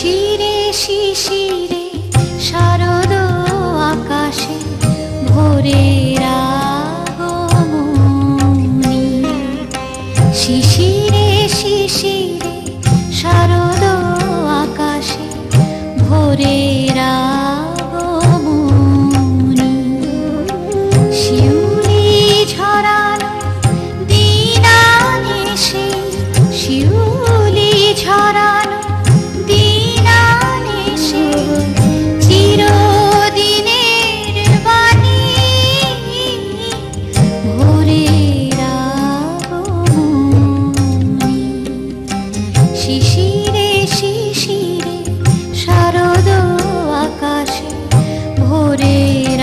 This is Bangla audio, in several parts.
শিশিরে শিশিরে শারদ আকাশে ভোরের আগমনী। শিশিরে শিশিরে শারদ আকাশে ভোরের আগমনী। শিউলি ঝরানো দিনানিশে, শিউলি ঝরানো দিনানিশে চিরদিনের বাণী ভোরের আগমনী। শিশিরে শিশিরে শারদ আকাশে ভোরের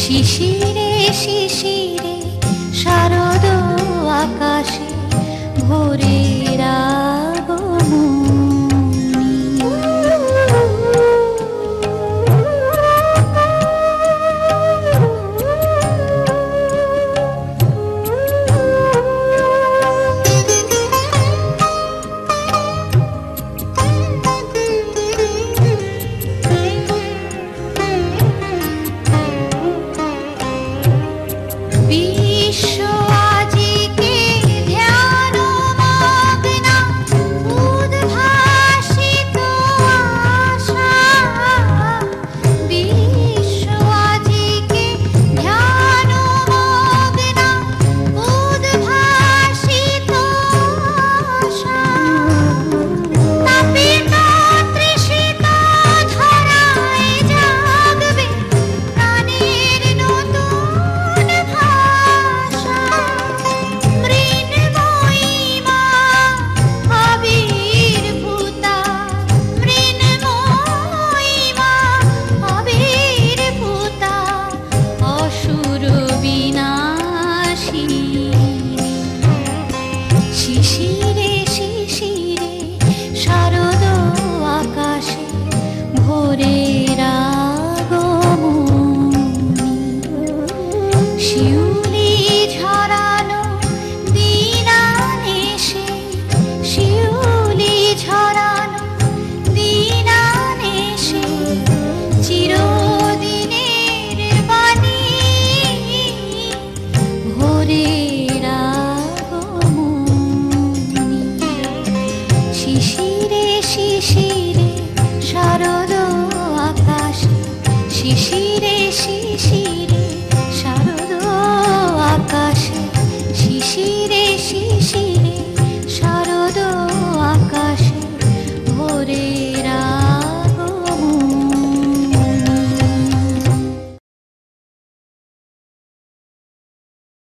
শিশিরে শিশিরে শারদ আকাশে ভোরের আগমনী। বিশ্ব আজিকে ধ্যান মগ্না উদ্ভাসিত আশা। বিশ্ব আজিকে ধ্যান মগ্না উদ্ভাসিত আশা। তাপিত তৃষিত ধরায় জাগবে প্রাণের নতুন ভাষা। মৃন্ময়ী মা আবির্ভূতা, মৃন্ময়ী মা আবির্ভূতা অসুর বিনাশিনী। শিশিরে শিশিরে শারদ আকাশে ভোরের আগমনী। শিউলি ঝরানো দিনানিশে, শিউলি ঝরানো দিনানিশে চিরদিনের বাণী ভোরের আগমনী। শিশিরে শিশিরে শারদ আকাশে, শিশিরে শিশিরে